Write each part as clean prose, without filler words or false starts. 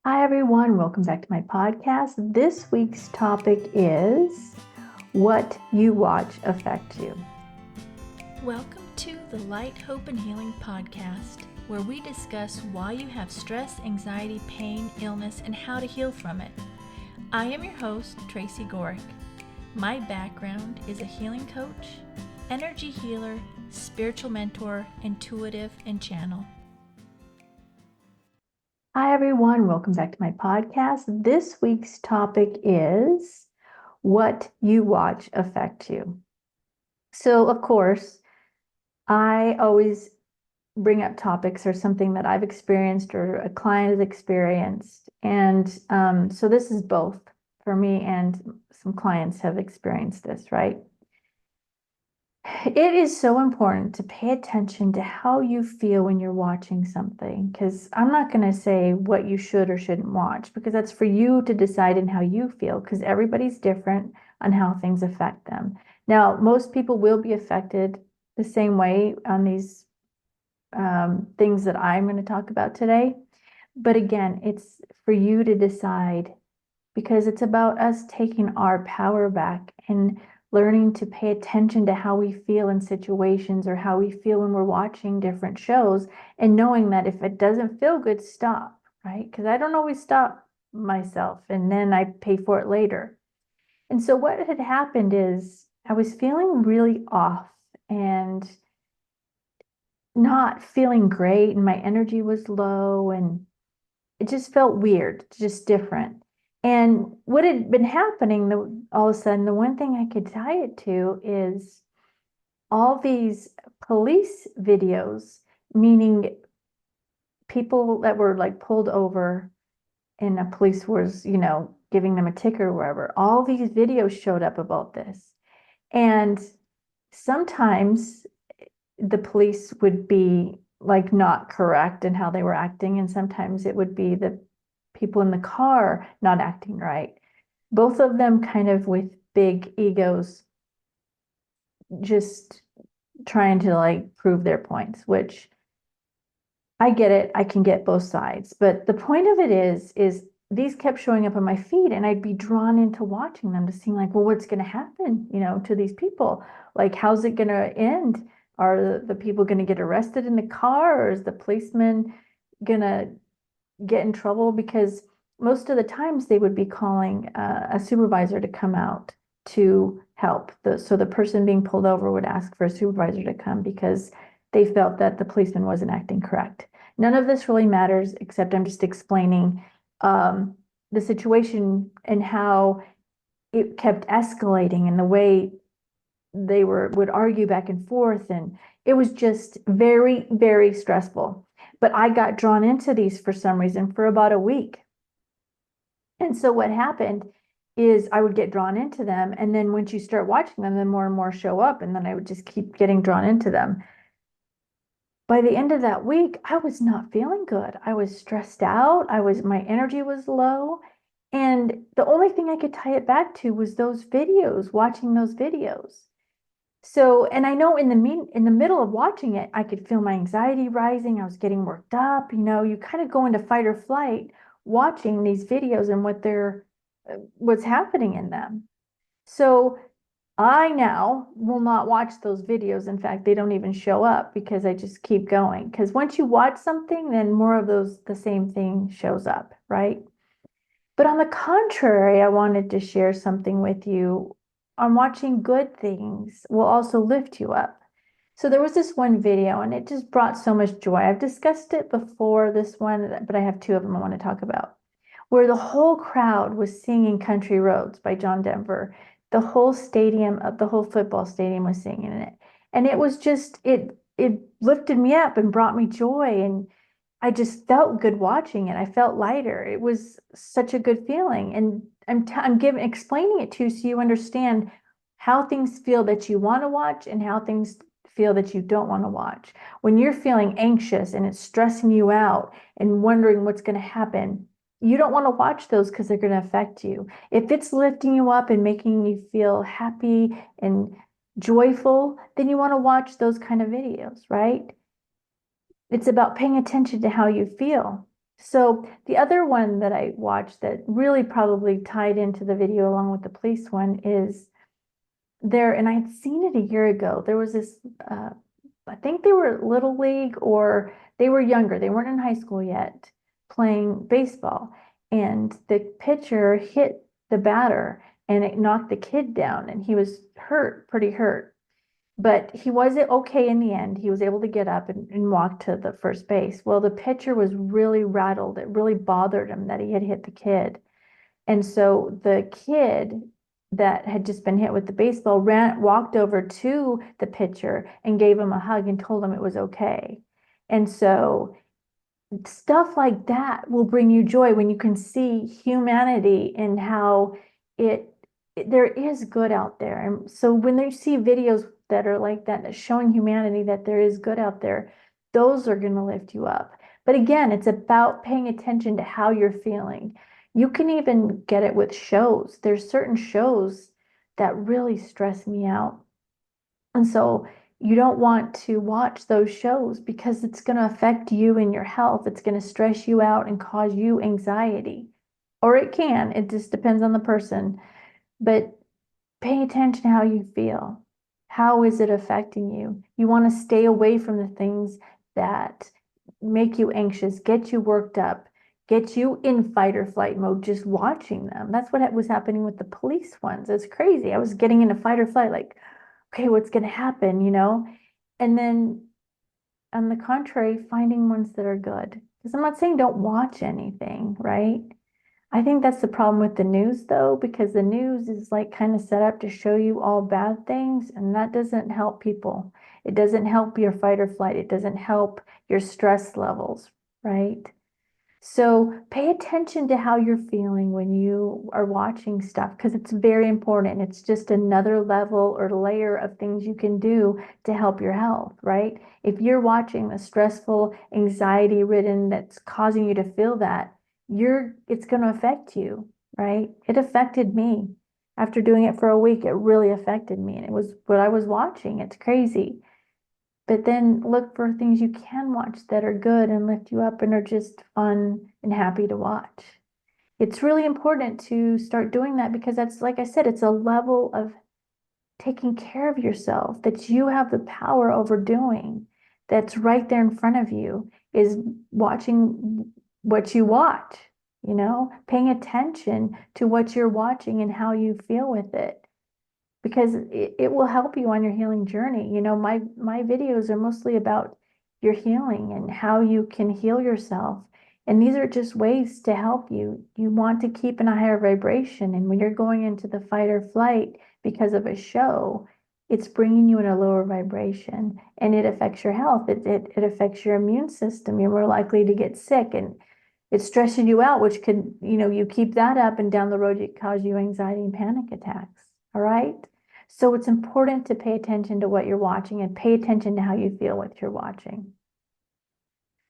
Hi, everyone. Welcome back to my podcast. This week's topic is what you watch affects you. Welcome to the Light, Hope, and Healing podcast, where we discuss why you have stress, anxiety, pain, illness, and how to heal from it. I am your host, Tracy Gohrick. My background is a healing coach, energy healer, spiritual mentor, intuitive, and channel. Hi, everyone. Welcome back to my podcast. This week's topic is what you watch affects you. So, of course, I always bring up topics or something that I've experienced or a client has experienced. And so this is both for me and some clients have experienced this, right? It is so important to pay attention to how you feel when you're watching something, because I'm not going to say what you should or shouldn't watch, because that's for you to decide in how you feel, because everybody's different on how things affect them. Now, most people will be affected the same way on these things that I'm going to talk about today. But again, it's for you to decide because it's about us taking our power back and learning to pay attention to how we feel in situations or how we feel when we're watching different shows and knowing that if it doesn't feel good, stop, right? Because I don't always stop myself and then I pay for it later. And so what had happened is I was feeling really off and not feeling great, and my energy was low, and it just felt weird, just different. And what had been happening, all of a sudden, the one thing I could tie it to is all these police videos, meaning people that were like pulled over and the police was, giving them a ticket or wherever. All these videos showed up about this. And sometimes the police would be like not correct in how they were acting, and sometimes it would be the people in the car not acting right. Both of them kind of with big egos, just trying to like prove their points, which I get it. I can get both sides. But the point of it is these kept showing up on my feed and I'd be drawn into watching them to seeing like, well, what's going to happen, to these people? Like, how's it going to end? Are the people going to get arrested in the car, or is the policeman going to get in trouble? Because most of the times they would be calling a supervisor to come out to help. So the person being pulled over would ask for a supervisor to come because they felt that the policeman wasn't acting correct. None of this really matters, except I'm just explaining the situation and how it kept escalating and the way they would argue back and forth, and it was just very, very stressful. But I got drawn into these for some reason for about a week. And so what happened is I would get drawn into them, and then once you start watching them, then more and more show up, and then I would just keep getting drawn into them. By the end of that week, I was not feeling good. I was stressed out. My energy was low. And the only thing I could tie it back to was those videos, watching those videos. So, and I know in the middle of watching it, I could feel my anxiety rising. I was getting worked up. You kind of go into fight or flight watching these videos and what's happening in them. So I now will not watch those videos. In fact, they don't even show up because I just keep going. Because once you watch something, then more of the same thing shows up, right? But on the contrary, I wanted to share something with you on watching good things will also lift you up. So there was this one video and it just brought so much joy. I've discussed it before, this one, but I have two of them I want to talk about, where the whole crowd was singing Country Roads by John Denver. The whole stadium, the whole football stadium was singing it. And it was just, it lifted me up and brought me joy. And I just felt good watching it. I felt lighter. It was such a good feeling. And I'm explaining it to you so you understand how things feel that you want to watch and how things feel that you don't want to watch. When you're feeling anxious and it's stressing you out and wondering what's going to happen, you don't want to watch those because they're going to affect you. If it's lifting you up and making you feel happy and joyful, then you want to watch those kind of videos, right? It's about paying attention to how you feel. So the other one that I watched that really probably tied into the video along with the police one is there, and I'd seen it a year ago. There was this, I think they were little league or they were younger. They weren't in high school yet playing baseball. And the pitcher hit the batter and it knocked the kid down and he was hurt, pretty hurt. But he wasn't okay in the end. He was able to get up and walk to the first base. Well, the pitcher was really rattled. It really bothered him that he had hit the kid. And so the kid that had just been hit with the baseball walked over to the pitcher and gave him a hug and told him it was okay. And so stuff like that will bring you joy when you can see humanity and how there is good out there. And so when you see videos that are like that, showing humanity that there is good out there, those are going to lift you up. But again, it's about paying attention to how you're feeling. You can even get it with shows. There's certain shows that really stress me out. And so you don't want to watch those shows because it's going to affect you and your health. It's going to stress you out and cause you anxiety. Or it can, it just depends on the person. But pay attention to how you feel. How is it affecting you? You want to stay away from the things that make you anxious, get you worked up, get you in fight or flight mode just watching them. That's what was happening with the police ones. It's crazy. I was getting into fight or flight, like, okay, what's going to happen, you know? And then on the contrary, finding ones that are good. Because I'm not saying don't watch anything, right? I think that's the problem with the news, though, because the news is like kind of set up to show you all bad things, and that doesn't help people. It doesn't help your fight or flight. It doesn't help your stress levels, right? So pay attention to how you're feeling when you are watching stuff because it's very important. It's just another level or layer of things you can do to help your health, right? If you're watching the stressful, anxiety ridden that's causing you to feel that, it's going to affect you, right? It affected me. After doing it for a week, it really affected me. And it was what I was watching. It's crazy. But then look for things you can watch that are good and lift you up and are just fun and happy to watch. It's really important to start doing that because that's, like I said, it's a level of taking care of yourself that you have the power over doing. That's right there in front of you is watching what you watch, paying attention to what you're watching and how you feel with it because it will help you on your healing journey. My videos are mostly about your healing and how you can heal yourself. And these are just ways to help you. You want to keep in a higher vibration. And when you're going into the fight or flight because of a show, it's bringing you in a lower vibration and it affects your health. It affects your immune system. You're more likely to get sick and it's stressing you out, which could, you keep that up and down the road, it cause you anxiety and panic attacks. All right. So it's important to pay attention to what you're watching and pay attention to how you feel what you're watching.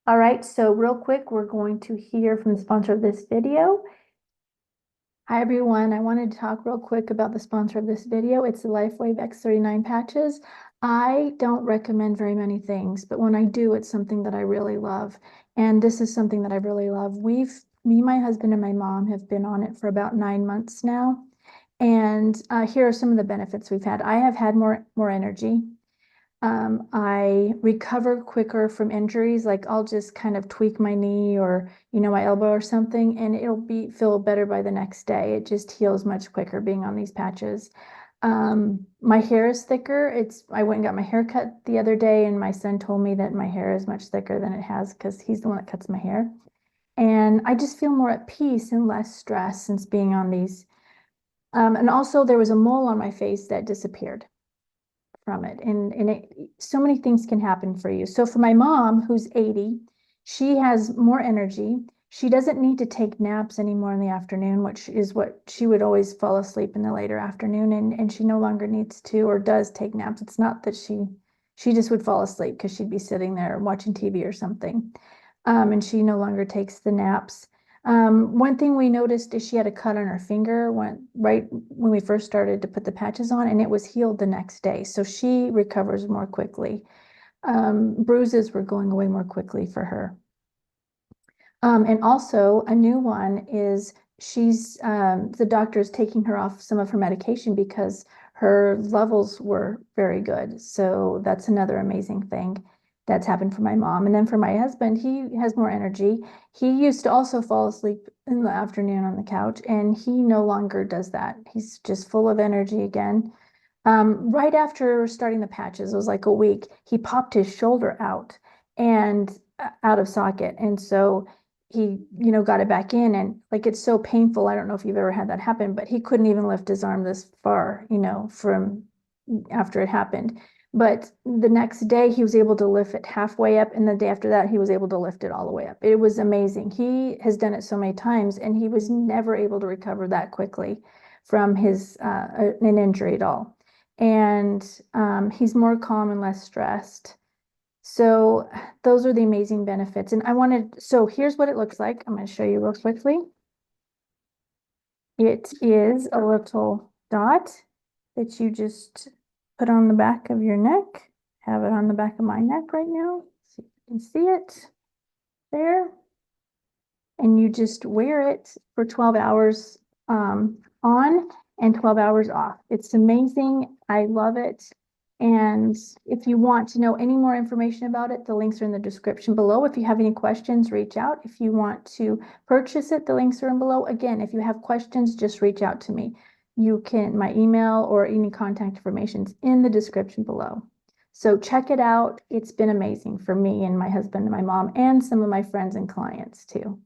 All right. So real quick, we're going to hear from the sponsor of this video. Hi, everyone. I wanted to talk real quick about the sponsor of this video. It's the Lifewave X39 patches. I don't recommend very many things, but when I do, it's something that I really love. And this is something that I really love. Me, my husband, and my mom have been on it for about 9 months now. And here are some of the benefits we've had. I have had more energy. I recover quicker from injuries. Like I'll just kind of tweak my knee or, my elbow or something, and it'll feel better by the next day. It just heals much quicker being on these patches. My hair is thicker. I went and got my hair cut the other day, and my son told me that my hair is much thicker than it has because he's the one that cuts my hair. And I just feel more at peace and less stress since being on these. And also there was a mole on my face that disappeared from it. And so many things can happen for you. So for my mom, who's 80, she has more energy. She doesn't need to take naps anymore in the afternoon, which is what she would always fall asleep in the later afternoon. And she no longer needs to or does take naps. It's not that she just would fall asleep because she'd be sitting there watching TV or something. And she no longer takes the naps. One thing we noticed is she had a cut on her finger right when we first started to put the patches on, and it was healed the next day. So she recovers more quickly. Bruises were going away more quickly for her. And also a new one is the doctor's taking her off some of her medication because her levels were very good. So that's another amazing thing that's happened for my mom. And then for my husband, he has more energy. He used to also fall asleep in the afternoon on the couch, and he no longer does that. He's just full of energy again. Right after starting the patches, it was like a week, he popped his shoulder out and out of socket. And so he, got it back in, and like, it's so painful. I don't know if you've ever had that happen, but he couldn't even lift his arm this far, from after it happened. But the next day he was able to lift it halfway up, and the day after that he was able to lift it all the way up. It was amazing. He has done it so many times, and he was never able to recover that quickly from an injury at all. And he's more calm and less stressed. So those are the amazing benefits. And so here's what it looks like. I'm going to show you real quickly. It is a little dot that you just put on the back of your neck. Have it on the back of my neck right now. See if you can see it there. And you just wear it for 12 hours on and 12 hours off. It's amazing. I love it. And if you want to know any more information about it, the links are in the description below. If you have any questions, reach out. If you want to purchase it, the links are in below. Again, if you have questions, just reach out to me. My email or any contact information is in the description below. So check it out. It's been amazing for me and my husband and my mom and some of my friends and clients too.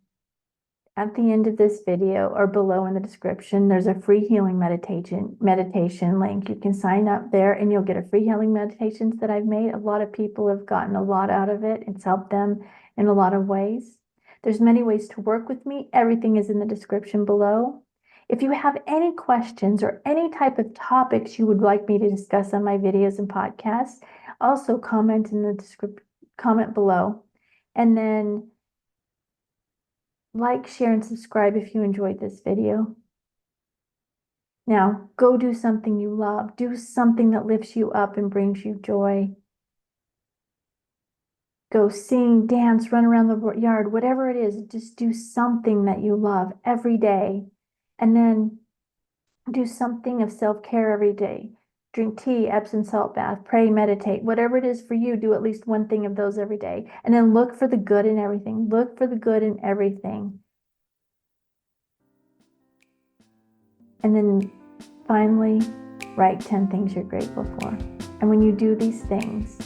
At the end of this video or below in the description, there's a free healing meditation link. You can sign up there and you'll get a free healing meditations that I've made. A lot of people have gotten a lot out of it. It's helped them in a lot of ways. There's many ways to work with me. Everything is in the description below. If you have any questions or any type of topics you would like me to discuss on my videos and podcasts, also comment in the comment below. And then like, share, and subscribe if you enjoyed this video. Now, go do something you love. Do something that lifts you up and brings you joy. Go sing, dance, run around the yard, whatever it is, just do something that you love every day. And then do something of self-care every day. Drink tea, Epsom salt bath, pray, meditate, whatever it is for you, do at least one thing of those every day. And then look for the good in everything. Look for the good in everything. And then finally, write 10 things you're grateful for. And when you do these things,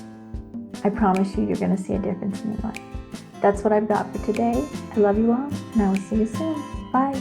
I promise you're going to see a difference in your life. That's what I've got for today. I love you all, and I will see you soon. Bye.